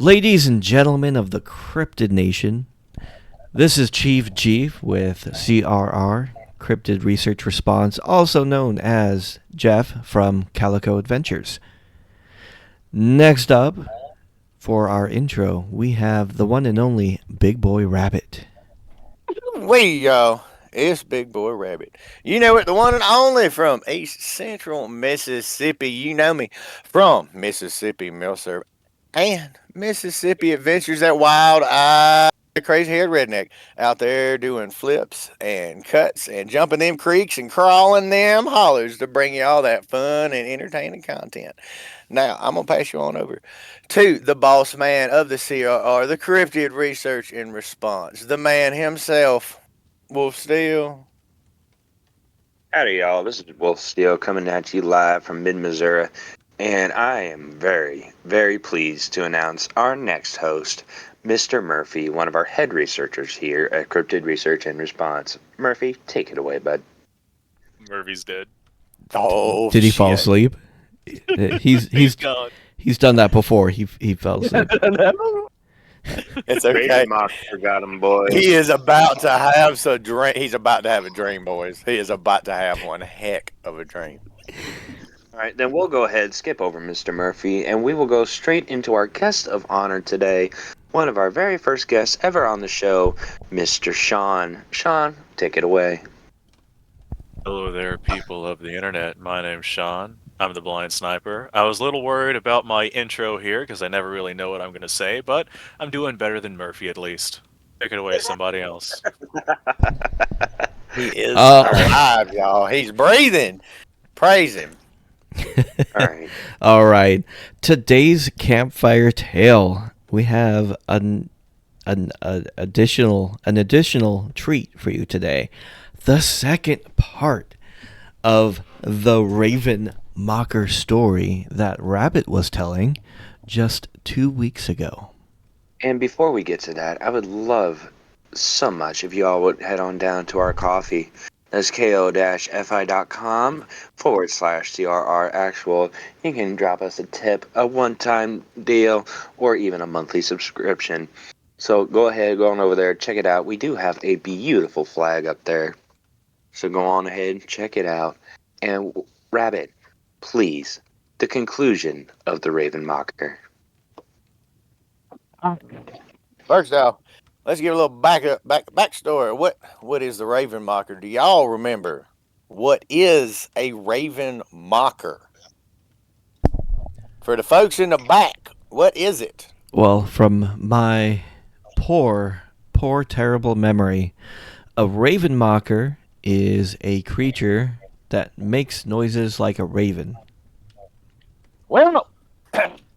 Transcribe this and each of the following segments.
Ladies and gentlemen of the Cryptid Nation, this is Chief G with CRR, Cryptid Research Response, also known as Jeff from Calico Adventures. Next up, for our intro, we have the one and only Big Boy Rabbit. Y'all. It's Big Boy Rabbit. You know it, the one and only from East Central Mississippi. You know me from Mississippi Mill Serve and Mississippi Adventures, that wild eyed, crazy haired redneck out there doing flips and cuts and jumping them creeks and crawling them hollers to bring you all that fun and entertaining content. Now, I'm going to pass you on over to the boss man of the CRR, the Cryptid Research and Response, the man himself, Wolf Steel. Howdy, y'all. This is Wolf Steel coming at you live from mid-Missouri, and I am very, very pleased to announce our next host, Mr. Murphy, one of our head researchers here at Cryptid Research and Response. Murphy, take it away, bud. Murphy's dead. Oh, Did he fall shit. asleep? He's gone. he's done that before. He fell asleep. It's okay. Ravenmocker got him, boys. He is about to have some dream. He's about to have a dream, boys. He is about to have one heck of a dream. All right, then we'll go ahead, skip over Mr. Murphy, and we will go straight into our guest of honor today, one of our very first guests ever on the show, Mr. Sean. Sean, take it away. Hello there, people of the internet. My name's Sean. I'm the blind sniper. I was a little worried about my intro here because I never really know what I'm going to say, but I'm doing better than Murphy at least. Take it away, somebody else. He is alive, y'all. He's breathing. Praise him. All right. All right. Today's campfire tale, we have an additional treat for you today. The second part of the Ravenmocker story that Rabbit was telling just 2 weeks ago. And before we get to that, I would love so much if you all would head on down to our coffee. That's ko-fi.com/CRR actual. You can drop us a tip, a one-time deal, or even a monthly subscription. So go ahead, go on over there, check it out. We do have a beautiful flag up there. So go on ahead, check it out. And Rabbit, please, the conclusion of the Ravenmocker. First off, let's give a little backstory. What is the Ravenmocker? Do y'all remember what is a Ravenmocker? For the folks in the back, what is it? Well, from my poor, terrible memory, a Ravenmocker is a creature that makes noises like a raven. Well,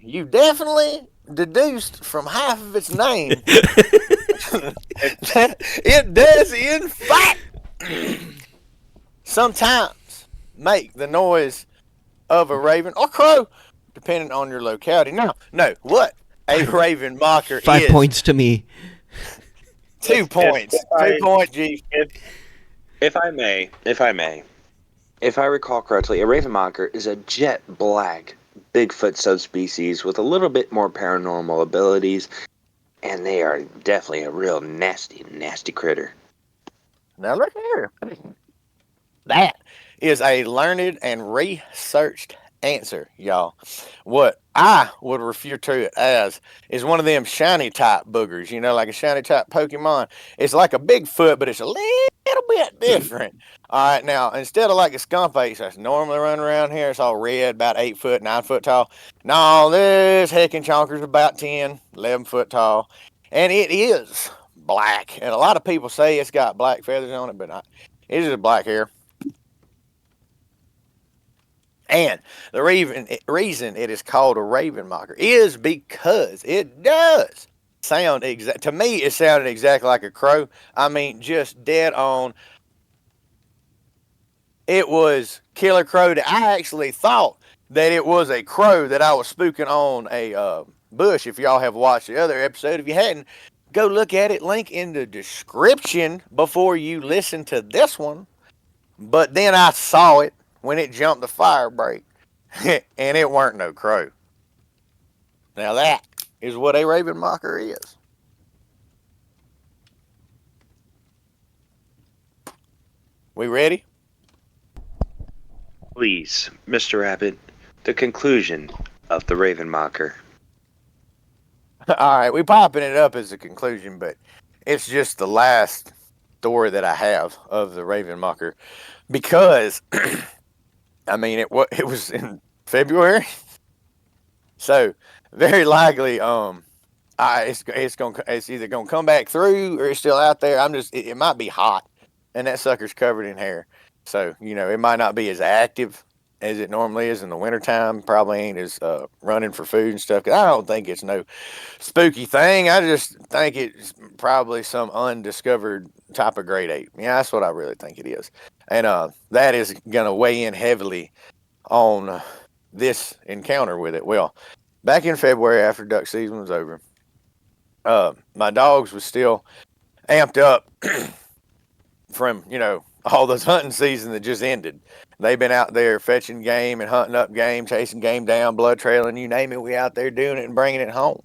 you definitely deduced from half of its name that it does, in fact, sometimes make the noise of a raven or crow, depending on your locality. No, what a Ravenmocker is. 5 points to me. 2 points. 2 points, G. If I may, if I recall correctly, a Ravenmocker is a jet black Bigfoot subspecies with a little bit more paranormal abilities, and they are definitely a real nasty, nasty critter. Now look here. That is a learned and researched answer, y'all. What I would refer to it as is one of them shiny type boogers, like a shiny type Pokemon. It's like a Bigfoot, but it's a little bit different. All right, now, instead of like a skunk face that's normally run around here, it's all red, about 8 foot, 9 foot tall. No, this heckin' chonker's about 10, 11 foot tall. And it is black. And a lot of people say it's got black feathers on it, but not. It's just black hair. And the reason it is called a Ravenmocker is because it does sound to me, it sounded exactly like a crow. I mean, just dead on. It was Killer Crow. I actually thought that it was a crow that I was spooking on a bush. If y'all have watched the other episode, if you hadn't, go look at it. Link in the description before you listen to this one. But then I saw it when it jumped the fire break, and it weren't no crow. Now that is what a Ravenmocker is. We ready? Please, Mr. Rabbit, the conclusion of the Ravenmocker. All right, we popping it up as a conclusion, but it's just the last story that I have of the Ravenmocker because I mean it was in February, so very likely it's either gonna come back through or it's still out there. It might be hot, and that sucker's covered in hair, so it might not be as active as it normally is in the wintertime. Probably ain't as running for food and stuff. 'Cause I don't think it's no spooky thing. I just think it's probably some undiscovered type of great ape. Yeah, that's what I really think it is, and that is gonna weigh in heavily on this encounter with it. Well, back in February after duck season was over, my dogs was still amped up from all those hunting season that just ended. They've been out there fetching game and hunting up game, chasing game down, blood trailing, you name it. We out there doing it and bringing it home.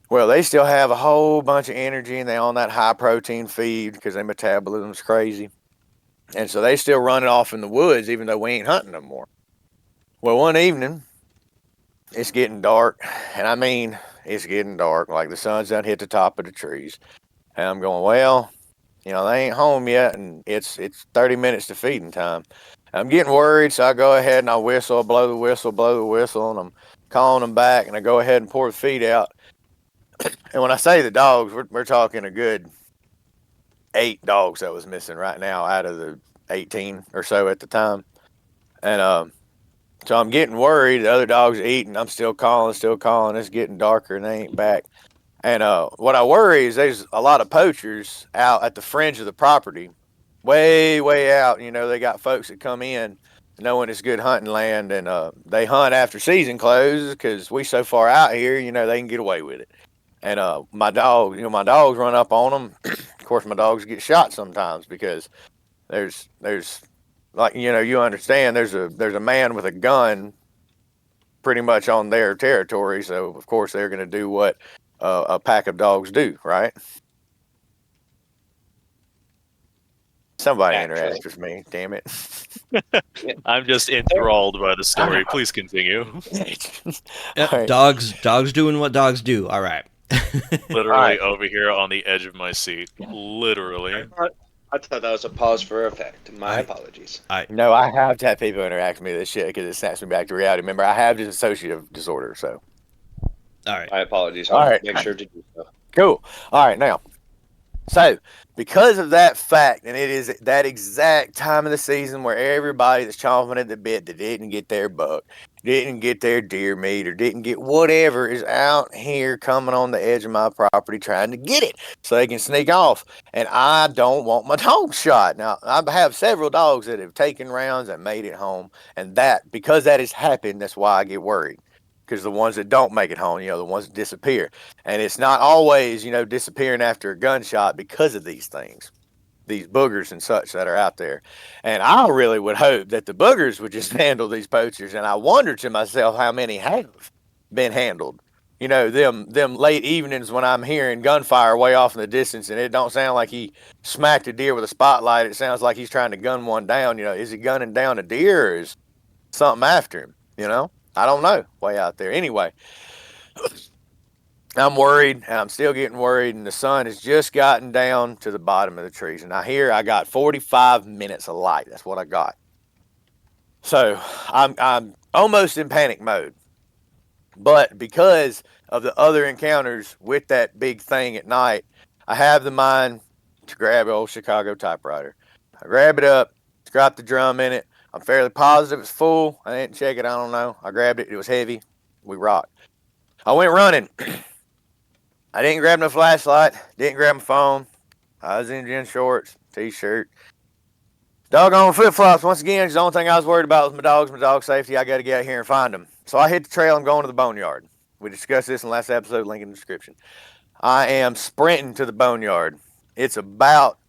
Well, they still have a whole bunch of energy and they on that high protein feed because their metabolism's crazy, and so they still running off in the woods even though we ain't hunting no more. Well, one evening it's getting dark, and I mean it's getting dark, like the sun's done hit the top of the trees. And I'm going, well, they ain't home yet, and it's 30 minutes to feeding time. I'm getting worried, so I go ahead and I whistle, blow the whistle, and I'm calling them back, and I go ahead and pour the feed out. And when I say the dogs, we're talking a good 8 dogs that was missing right now out of the 18 or so at the time. And so I'm getting worried. The other dogs are eating. I'm still calling. It's getting darker, and they ain't back. And what I worry is there's a lot of poachers out at the fringe of the property, way, way out. They got folks that come in knowing it's good hunting land, and they hunt after season closes because we so far out here, they can get away with it. And my dogs run up on them. Of course, my dogs get shot sometimes because there's like you understand there's a man with a gun pretty much on their territory, so of course they're going to do what a pack of dogs do, right? Somebody interacts with me, damn it. I'm just enthralled by the story. Please continue. Yep, Right. dogs doing what dogs do. All right. Literally Alright. over here on the edge of my seat. Literally. I thought that was a pause for effect. My I- apologies. No, I have to have people interact with me with this shit because it snaps me back to reality. Remember, I have dissociative disorder, so. All right. My apologies. All I'll right. make sure to do so. Cool. All right, now. So, because of that fact, and it is that exact time of the season where everybody that's chomping at the bit that didn't get their buck, didn't get their deer meat, or didn't get whatever is out here coming on the edge of my property trying to get it so they can sneak off. And I don't want my dog shot. Now, I have several dogs that have taken rounds and made it home. And because that has happened, that's why I get worried. Because the ones that don't make it home, the ones that disappear. And it's not always, disappearing after a gunshot because of these things, these boogers and such that are out there. And I really would hope that the boogers would just handle these poachers. And I wonder to myself how many have been handled. Them late evenings when I'm hearing gunfire way off in the distance, and it don't sound like he smacked a deer with a spotlight. It sounds like he's trying to gun one down. Is he gunning down a deer, or is something after him? I don't know. Way out there. Anyway, I'm worried, and I'm still getting worried, and the sun has just gotten down to the bottom of the trees. And I got 45 minutes of light. That's what I got. So I'm almost in panic mode. But because of the other encounters with that big thing at night, I have the mind to grab an old Chicago typewriter. I grab it up, drop the drum in it. I'm fairly positive it's full. I didn't check it. I don't know. I grabbed it. It was heavy. We rocked. I went running. I didn't grab no flashlight. Didn't grab my phone. I was in jean shorts, t-shirt. Doggone flip-flops. Once again, the only thing I was worried about was my dog safety. I got to get out here and find them. So I hit the trail. I'm going to the boneyard. We discussed this in the last episode. Link in the description. I am sprinting to the boneyard. It's about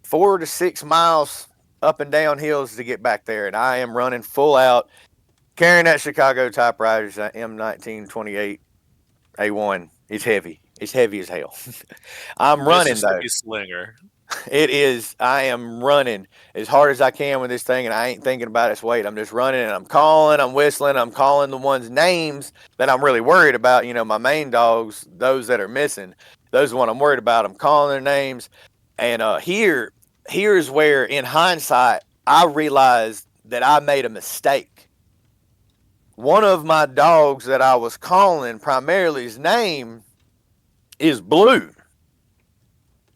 4 to 6 miles up and down hills to get back there, and I am running full out, carrying that Chicago typewriter, M1928 A1. It's heavy. It's heavy as hell. I'm running though. Mississippi Slinger. It is. I am running as hard as I can with this thing, and I ain't thinking about its weight. I'm just running, and I'm calling, I'm whistling, I'm calling the ones' names that I'm really worried about. You know, my main dogs, those that are missing, those are the one I'm worried about. I'm calling their names, and here's where, in hindsight, I realized that I made a mistake. One of my dogs that I was calling, primarily his name, is Blue.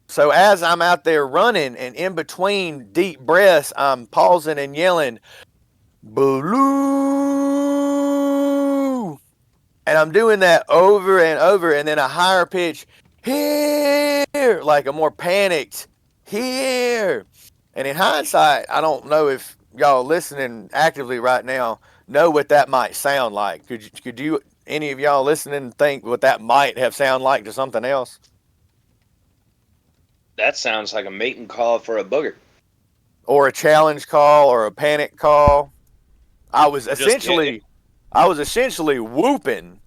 So as I'm out there running and in between deep breaths, I'm pausing and yelling, Blue. And I'm doing that over and over, and then a higher pitch, here, like a more panicked, here. And in hindsight, I don't know if y'all listening actively right now know what that might sound like. Could you any of y'all listening think what that might have sounded like to something else? That sounds like a mating call for a booger. Or a challenge call or a panic call. I was essentially whooping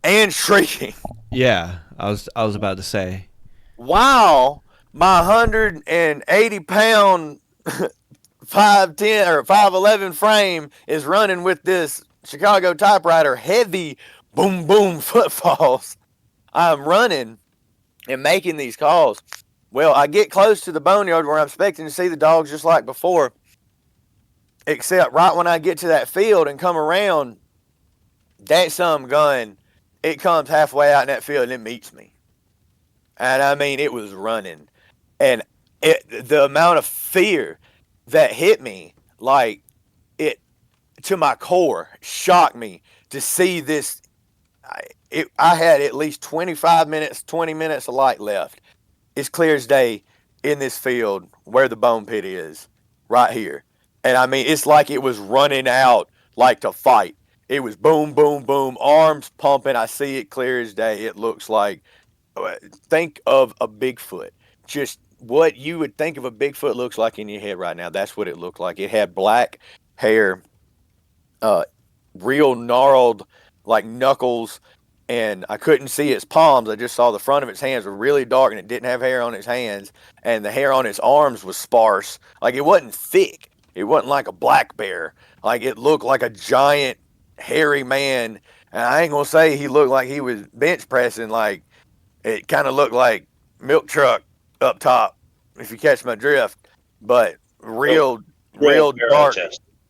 and shrieking. Yeah, I was about to say. While my 180-pound 5'10" or 5'11" frame is running with this Chicago typewriter heavy boom boom footfalls. I'm running and making these calls. Well, I get close to the boneyard where I'm expecting to see the dogs just like before, except right when I get to that field and come around, that some gun, it comes halfway out in that field and it meets me. And I mean, it was running. And the amount of fear that hit me, like, it to my core, shocked me to see this. I had at least 25 minutes, 20 minutes of light left. It's clear as day in this field where the bone pit is, right here. And I mean, it's like it was running out like to fight. It was boom, boom, boom, arms pumping. I see it clear as day. It looks like, think of a Bigfoot. Just what you would think of a Bigfoot looks like in your head right now. That's what it looked like. It had black hair, real gnarled, like knuckles, and I couldn't see its palms. I just saw the front of its hands were really dark, and it didn't have hair on its hands, and the hair on its arms was sparse. Like, it wasn't thick. It wasn't like a black bear. Like, it looked like a giant, hairy man, and I ain't gonna say he looked like he was bench pressing. Like, it kind of looked like milk truck up top, if you catch my drift, but real dark,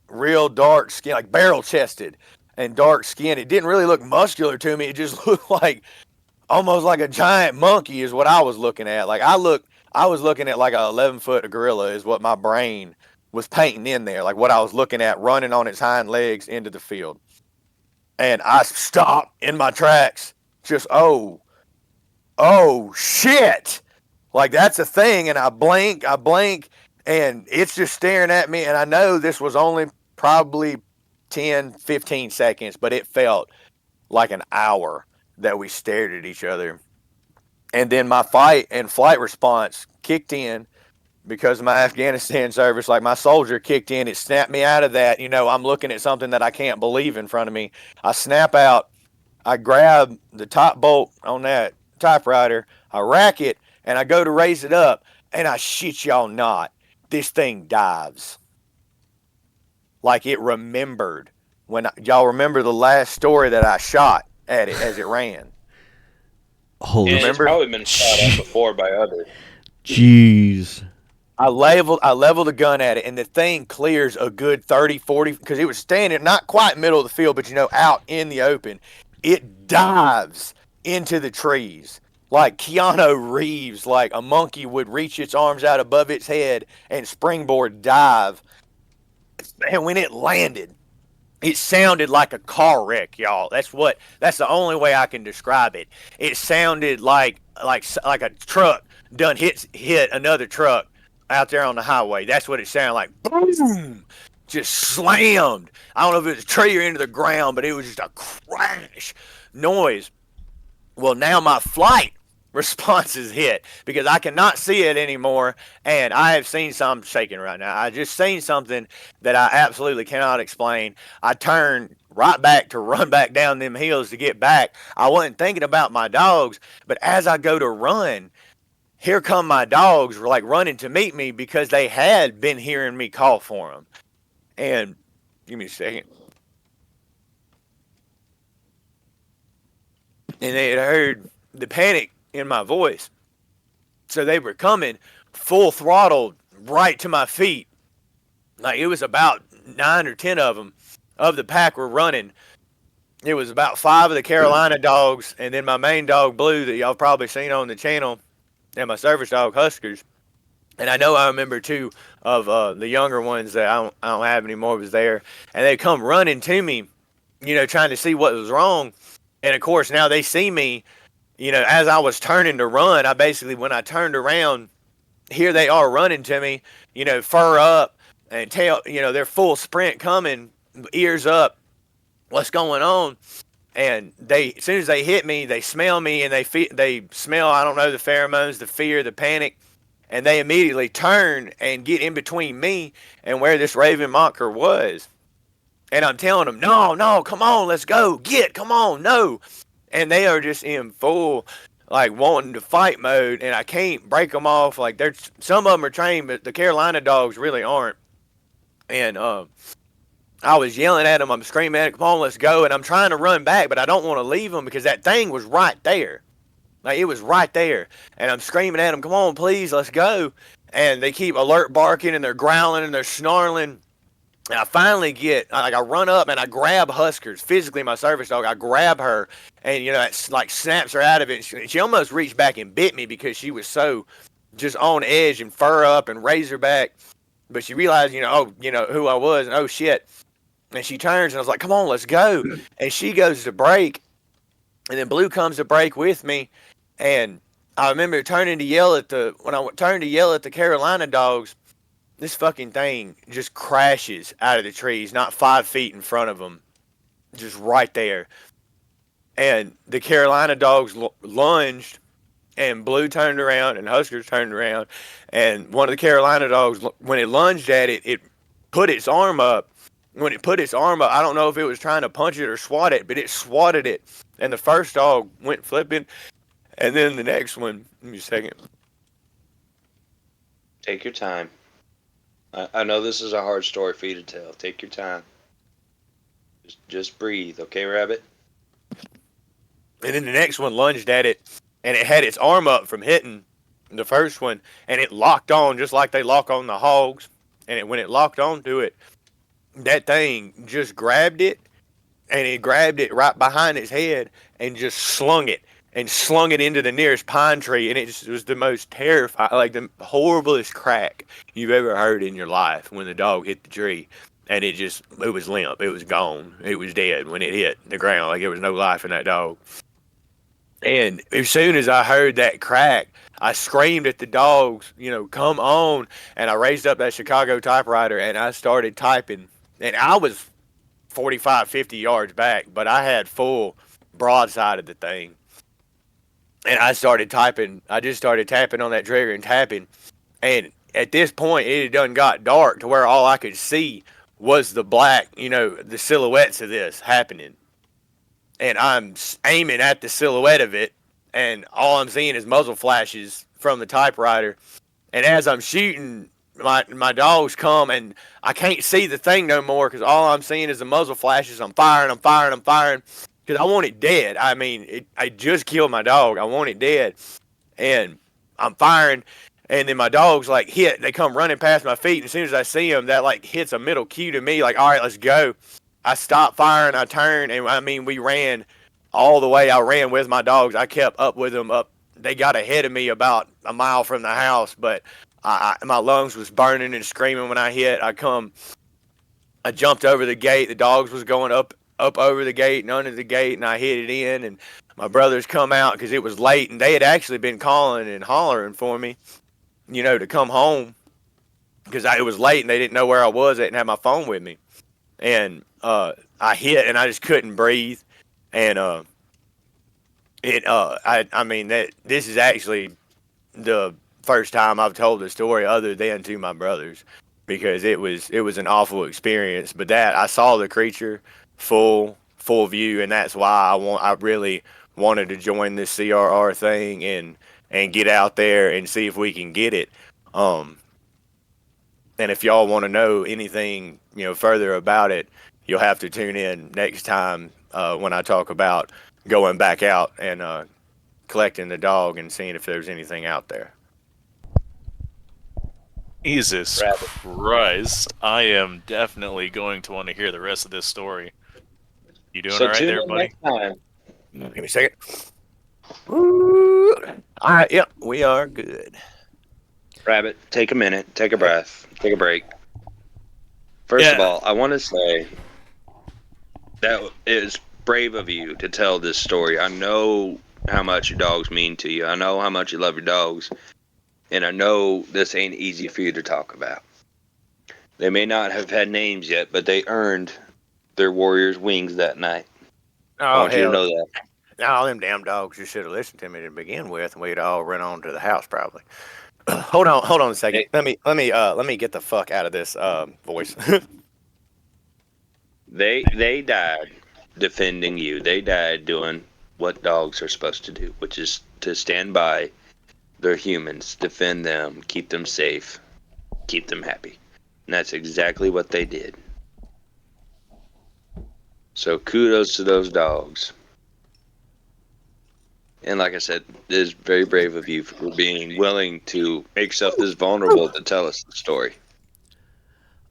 real dark skin, like barrel chested and dark skin. It didn't really look muscular to me. It just looked like almost like a giant monkey is what I was looking at. Like, I was looking at like a 11-foot gorilla is what my brain was painting in there. Like what I was looking at running on its hind legs into the field. And I stopped in my tracks. Just, oh shit. Like, that's a thing. And I blink, and it's just staring at me. And I know this was only probably 10, 15 seconds, but it felt like an hour that we stared at each other. And then my fight and flight response kicked in because of my Afghanistan service. Like, my soldier kicked in. It snapped me out of that. You know, I'm looking at something that I can't believe in front of me. I snap out. I grab the top bolt on that typewriter. I rack it, and I go to raise it up, and I shit y'all not, this thing dives. Like, it remembered y'all remember the last story that I shot at it as it ran. Holy It's probably been shot at before by others. Jeez. I leveled a gun at it, and the thing clears a good 30, 40, because it was standing not quite middle of the field, but, you know, out in the open. It dives into the trees like Keanu Reeves, like a monkey would reach its arms out above its head and springboard dive. And when it landed, it sounded like a car wreck, y'all. That's the only way I can describe it. It sounded like a truck done hit another truck out there on the highway. That's what it sounded like. Boom! Just slammed. I don't know if it was a tree or into the ground, but it was just a crash noise. Well, now my flight response is hit because I cannot see it anymore, and I have seen something shaking right now. I just seen something that I absolutely cannot explain. I turned right back to run back down them hills to get back. I wasn't thinking about my dogs, but as I go to run, here come my dogs like running to meet me because they had been hearing me call for them. And give me a second. And they had heard the panic in my voice. So they were coming full throttle right to my feet. Like it was about 9 or 10 of them of the pack were running. It was about 5 of the Carolina dogs, and then my main dog, Blue, that y'all probably seen on the channel, and my service dog, Huskers. And I know I remember 2 of the younger ones that I don't have anymore was there. And they come running to me, trying to see what was wrong. And, of course, now they see me, as I was turning to run. When I turned around, here they are running to me, fur up and tail, they're full sprint coming, ears up. What's going on? And as soon as they hit me, they smell me and they smell, I don't know, the pheromones, the fear, the panic. And they immediately turn and get in between me and where this Ravenmocker was. And I'm telling them, no, come on, let's go, come on, no. And they are just in full, like, wanting to fight mode, and I can't break them off. Like, some of them are trained, but the Carolina dogs really aren't. And I was yelling at them, I'm screaming at them, come on, let's go. And I'm trying to run back, but I don't want to leave them because that thing was right there. Like, it was right there. And I'm screaming at them, come on, please, let's go. And they keep alert barking, and they're growling, and they're snarling. And I finally I run up, and I grab Huskers. Physically, my service dog, I grab her, and, it, like, snaps her out of it. She almost reached back and bit me because she was so just on edge and fur up and razorback. But she realized, who I was, and oh, shit. And she turns, and I was like, come on, let's go. And she goes to break. And then Blue comes to break with me, and I remember when I turned to yell at the Carolina dogs, this fucking thing just crashes out of the trees, not 5 feet in front of them, just right there. And the Carolina dogs lunged, and Blue turned around, and Huskers turned around, and one of the Carolina dogs, when it lunged at it, it put its arm up. When it put its arm up, I don't know if it was trying to punch it or swat it, but it swatted it. And the first dog went flipping. And then the next one, give me a second. Take your time. I know this is a hard story for you to tell. Take your time. Just breathe, okay, Rabbit? And then the next one lunged at it, and it had its arm up from hitting the first one, and it locked on just like they lock on the hogs. And when it locked onto it, that thing just grabbed it, and it grabbed it right behind its head and just slung it into the nearest pine tree. And it just was the most terrifying, like the horriblest crack you've ever heard in your life when the dog hit the tree. And it was limp. It was gone. It was dead when it hit the ground. Like there was no life in that dog. And as soon as I heard that crack, I screamed at the dogs, come on. And I raised up that Chicago typewriter and I started typing. And I was 45, 50 yards back, but I had full broadside of the thing. And I started typing. I just started tapping on that trigger and tapping. And at this point, it had done got dark to where all I could see was the black, the silhouettes of this happening. And I'm aiming at the silhouette of it, and all I'm seeing is muzzle flashes from the typewriter. And as I'm shooting, my dogs come, and I can't see the thing no more because all I'm seeing is the muzzle flashes. I'm firing, because I want it dead. I mean, I just killed my dog. I want it dead. And I'm firing, and then my dogs, like, hit. They come running past my feet, and as soon as I see them, that, like, hits a middle cue to me, like, all right, let's go. I stopped firing, I turned, and, we ran all the way. I ran with my dogs. I kept up with them. They got ahead of me about a mile from the house, but my lungs was burning and screaming when I hit. I jumped over the gate. The dogs was going up over the gate and under the gate, and I hit it in, and my brothers come out because it was late, and they had actually been calling and hollering for me, to come home because it was late, and they didn't know where I was at and had my phone with me. And I hit, and I just couldn't breathe, and this is actually the first time I've told the story other than to my brothers, because it was an awful experience. But that I saw the creature full view, and that's why I really wanted to join this CRR thing and get out there and see if we can get it. And if y'all want to know anything, further about it, you'll have to tune in next time when I talk about going back out and collecting the dog and seeing if there's anything out there. Jesus Rabbit. Christ. I am definitely going to want to hear the rest of this story. You doing So all right tune there, in buddy? next time. Give me a second. Ooh. All right, yep, we are good. Rabbit, take a minute, take a breath, take a break. First of all, I want to say that it is brave of you to tell this story. I know how much your dogs mean to you. I know how much you love your dogs. And I know this ain't easy for you to talk about. They may not have had names yet, but they earned their warrior's wings that night. I want you to know that. All them damn dogs just should have listened to me to begin with, and we'd all run on to the house probably. Hold on a second. Hey. Let me get the fuck out of this voice. They died defending you. They died doing what dogs are supposed to do, which is to stand by their humans, defend them, keep them safe, keep them happy. And that's exactly what they did. So kudos to those dogs. And like I said, it is very brave of you for being willing to make yourself this vulnerable to tell us the story.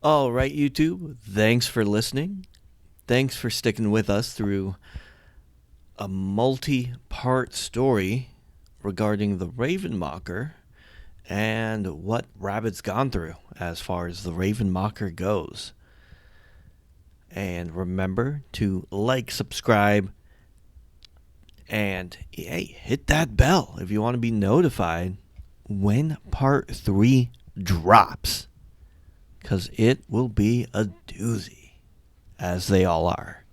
All right, YouTube, thanks for listening. Thanks for sticking with us through a multi-part story regarding the Ravenmocker and what Rabbit's gone through as far as the Ravenmocker goes. And remember to like, subscribe, and hey, hit that bell if you want to be notified when part 3 drops. Because it will be a doozy, as they all are.